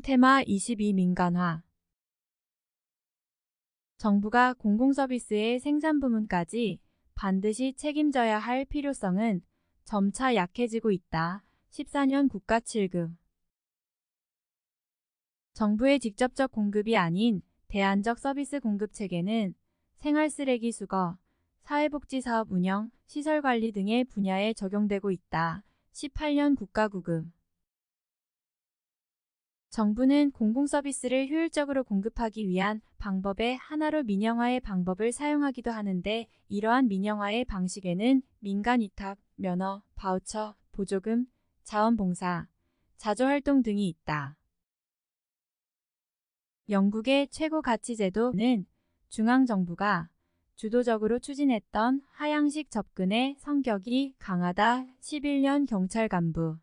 테마 22 민간화. 정부가 공공서비스의 생산 부문까지 반드시 책임져야 할 필요성은 점차 약해지고 있다. 14년 국가 7급. 정부의 직접적 공급이 아닌 대안적 서비스 공급 체계는 생활쓰레기 수거, 사회복지사업 운영, 시설관리 등의 분야에 적용되고 있다. 18년 국가 9급. 정부는 공공서비스를 효율적으로 공급하기 위한 방법의 하나로 민영화의 방법을 사용하기도 하는데, 이러한 민영화의 방식에는 민간위탁, 면허, 바우처, 보조금, 자원봉사, 자조활동 등이 있다. 영국의 최고가치제도는 중앙정부가 주도적으로 추진했던 하향식 접근의 성격이 강하다. 11년 경찰 간부.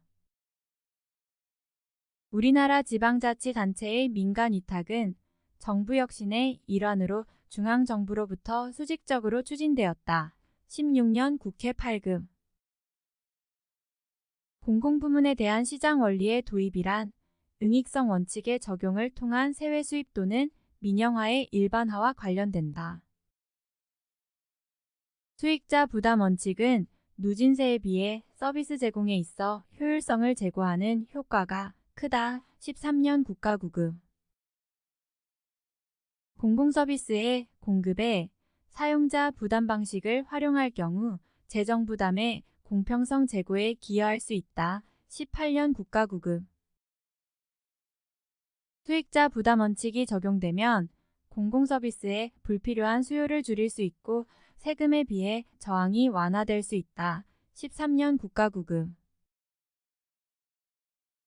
우리나라 지방자치단체의 민간위탁은 정부 혁신의 일환으로 중앙정부로부터 수직적으로 추진되었다. 16년 국회 8급. 공공부문에 대한 시장 원리의 도입이란 응익성 원칙의 적용을 통한 세외 수입 또는 민영화의 일반화와 관련된다. 수익자 부담 원칙은 누진세에 비해 서비스 제공에 있어 효율성을 제고하는 효과가 크다. 13년 국가 9급. 공공서비스의 공급에 사용자 부담 방식을 활용할 경우 재정 부담의 공평성 제고에 기여할 수 있다. 18년 국가 9급. 수익자 부담 원칙이 적용되면 공공서비스의 불필요한 수요를 줄일 수 있고 세금에 비해 저항이 완화될 수 있다. 13년 국가 9급.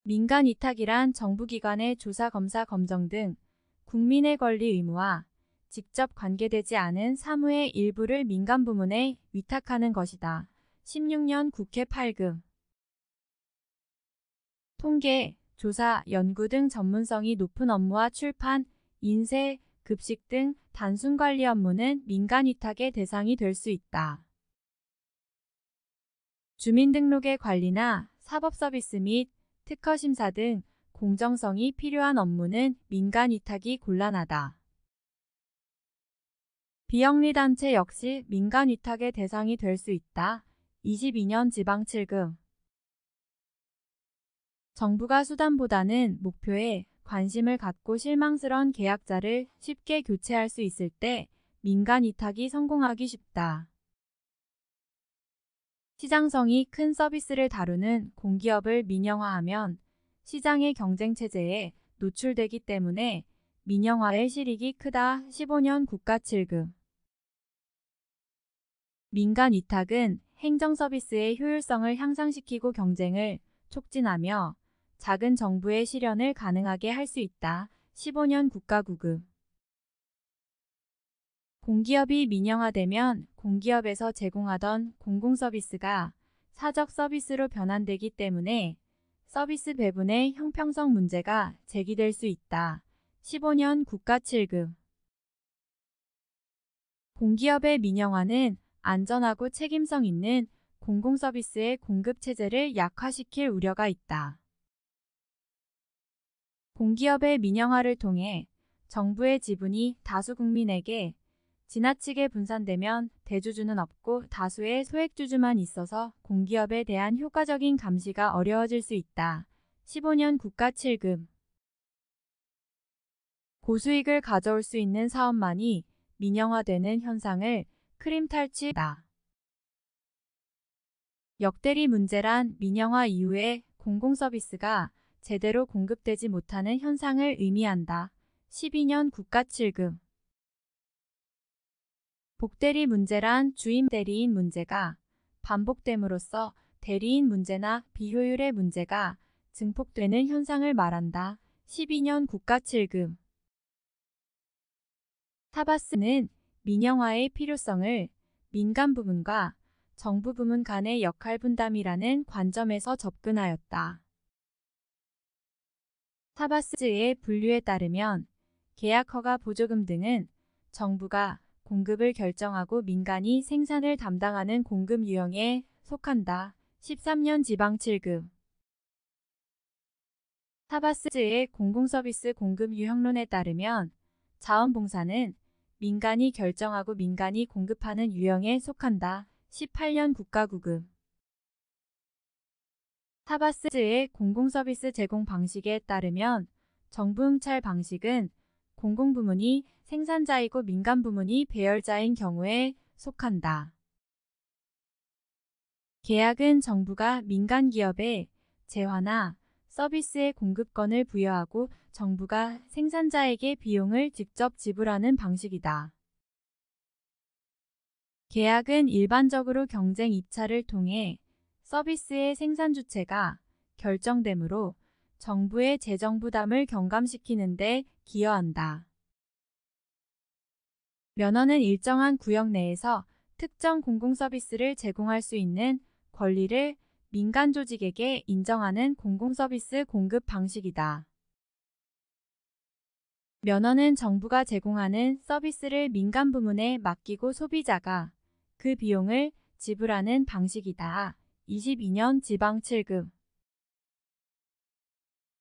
민간위탁이란 정부기관의 조사, 검사, 검정 등 국민의 권리 의무와 직접 관계되지 않은 사무의 일부를 민간부문에 위탁하는 것이다. 16년 국회 8급. 통계, 조사, 연구 등 전문성이 높은 업무와 출판, 인쇄, 급식 등 단순관리 업무는 민간위탁의 대상이 될 수 있다. 주민등록의 관리나 사법서비스 및 특허심사 등 공정성이 필요한 업무는 민간위탁이 곤란하다. 비영리단체 역시 민간위탁의 대상이 될 수 있다. 22년 지방 7급. 정부가 수단보다는 목표에 관심을 갖고 실망스러운 계약자를 쉽게 교체할 수 있을 때 민간위탁이 성공하기 쉽다. 시장성이 큰 서비스를 다루는 공기업을 민영화하면 시장의 경쟁체제에 노출되기 때문에 민영화의 실익이 크다. 15년 국가 7급. 민간위탁은 행정서비스의 효율성을 향상시키고 경쟁을 촉진하며 작은 정부의 실현을 가능하게 할 수 있다. 15년 국가 9급. 공기업이 민영화되면 공기업에서 제공하던 공공서비스가 사적 서비스로 변환되기 때문에 서비스 배분의 형평성 문제가 제기될 수 있다. 15년 국가 7급. 공기업의 민영화는 안전하고 책임성 있는 공공서비스의 공급체제를 약화시킬 우려가 있다. 공기업의 민영화를 통해 정부의 지분이 다수 국민에게 지나치게 분산되면 대주주는 없고 다수의 소액주주만 있어서 공기업에 대한 효과적인 감시가 어려워질 수 있다. 15년 국가 7급. 고수익을 가져올 수 있는 사업만이 민영화되는 현상을 크림탈취다. 역대리 문제란 민영화 이후에 공공서비스가 제대로 공급되지 못하는 현상을 의미한다. 12년 국가 7급. 복대리 문제란 주임 대리인 문제가 반복됨으로써 대리인 문제나 비효율의 문제가 증폭되는 현상을 말한다. 12년 국가 7급. 타바스는 민영화의 필요성을 민간 부문과 정부 부문 간의 역할 분담이라는 관점에서 접근하였다. 타바스의 분류에 따르면 계약 허가 보조금 등은 정부가 공급을 결정하고 민간이 생산을 담당하는 공급 유형에 속한다. 13년 지방 7급. 타바스의 공공서비스 공급 유형론에 따르면 자원봉사는 민간이 결정하고 민간이 공급하는 유형에 속한다. 18년 국가구급. 타바스의 공공서비스 제공 방식에 따르면 정부 응찰 방식은 공공부문이 생산자이고 민간부문이 배열자인 경우에 속한다. 계약은 정부가 민간기업에 재화나 서비스의 공급권을 부여하고 정부가 생산자에게 비용을 직접 지불하는 방식이다. 계약은 일반적으로 경쟁 입찰을 통해 서비스의 생산 주체가 결정되므로 정부의 재정 부담을 경감시키는 데 기여한다. 면허는 일정한 구역 내에서 특정 공공서비스를 제공할 수 있는 권리를 민간 조직에게 인정하는 공공서비스 공급 방식이다. 면허는 정부가 제공하는 서비스를 민간 부문에 맡기고 소비자가 그 비용을 지불하는 방식이다. 22년 지방 7급.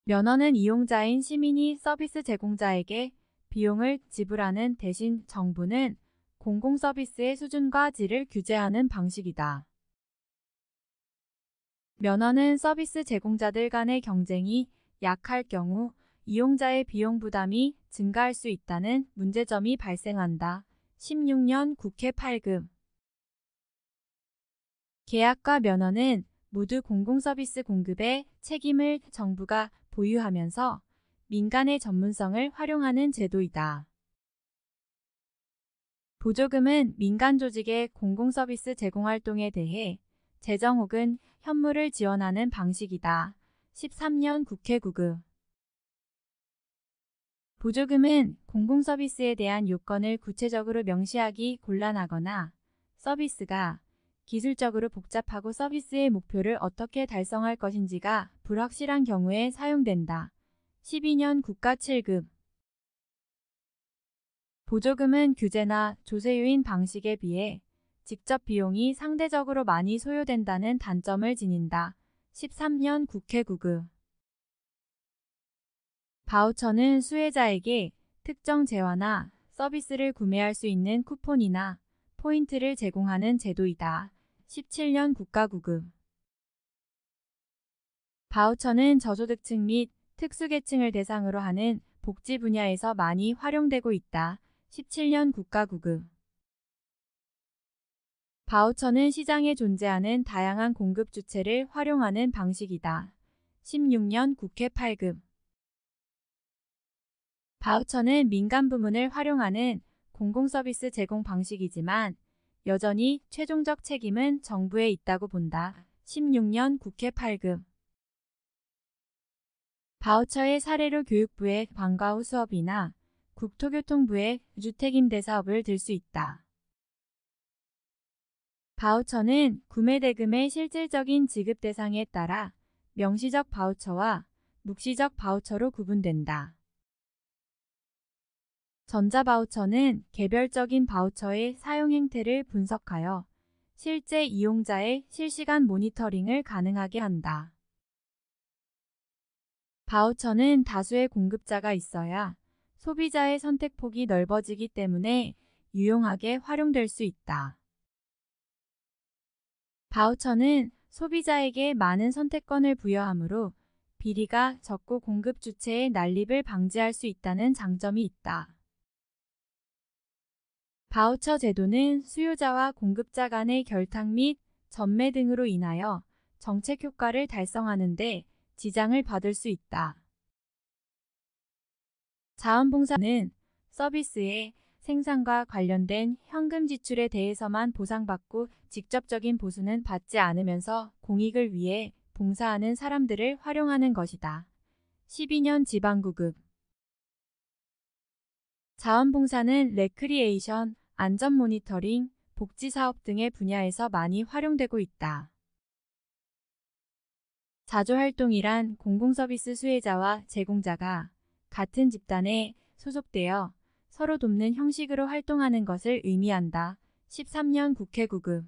면허는 이용자인 시민이 서비스 제공자에게 비용을 지불하는 대신 정부는 공공서비스의 수준과 질을 규제하는 방식이다. 면허는 서비스 제공자들 간의 경쟁이 약할 경우 이용자의 비용 부담이 증가할 수 있다는 문제점이 발생한다. 16년 국회 8급. 계약과 면허는 모두 공공서비스 공급의 책임을 정부가 보유하면서 민간의 전문성을 활용하는 제도이다. 보조금은 민간 조직의 공공서비스 제공 활동에 대해 재정 혹은 현물을 지원하는 방식이다. 13년 국회 9급. 보조금은 공공서비스에 대한 요건을 구체적으로 명시하기 곤란하거나 서비스가 기술적으로 복잡하고 서비스의 목표를 어떻게 달성할 것인지가 불확실한 경우에 사용된다. 12년 국가 7급. 보조금은 규제나 조세 유인 방식에 비해 직접 비용이 상대적으로 많이 소요된다는 단점을 지닌다. 13년 국회 9급. 바우처는 수혜자에게 특정 재화나 서비스를 구매할 수 있는 쿠폰이나 포인트를 제공하는 제도이다. 17년 국가 9급. 바우처는 저소득층 및 특수계층을 대상으로 하는 복지 분야에서 많이 활용되고 있다. 17년 국가 9급. 바우처는 시장에 존재하는 다양한 공급 주체를 활용하는 방식이다. 16년 국회 8급. 바우처는 민간 부문을 활용하는 공공서비스 제공 방식이지만 여전히 최종적 책임은 정부에 있다고 본다. 16년 국회 8급. 바우처의 사례로 교육부의 방과 후 수업이나 국토교통부의 주택임대 사업을 들 수 있다. 바우처는 구매 대금의 실질적인 지급 대상에 따라 명시적 바우처와 묵시적 바우처로 구분된다. 전자바우처는 개별적인 바우처의 사용 행태를 분석하여 실제 이용자의 실시간 모니터링을 가능하게 한다. 바우처는 다수의 공급자가 있어야 소비자의 선택폭이 넓어지기 때문에 유용하게 활용될 수 있다. 바우처는 소비자에게 많은 선택권을 부여하므로 비리가 적고 공급 주체의 난립을 방지할 수 있다는 장점이 있다. 바우처 제도는 수요자와 공급자 간의 결탁 및 전매 등으로 인하여 정책 효과를 달성하는 데 지장을 받을 수 있다. 자원봉사는 서비스의 생산과 관련된 현금 지출에 대해서만 보상받고 직접적인 보수는 받지 않으면서 공익을 위해 봉사하는 사람들을 활용하는 것이다. 12년 지방구급. 자원봉사는 레크리에이션, 안전 모니터링, 복지사업 등의 분야에서 많이 활용되고 있다. 자조활동이란 공공서비스 수혜자와 제공자가 같은 집단에 소속되어 서로 돕는 형식으로 활동하는 것을 의미한다. 13년 국회 9급.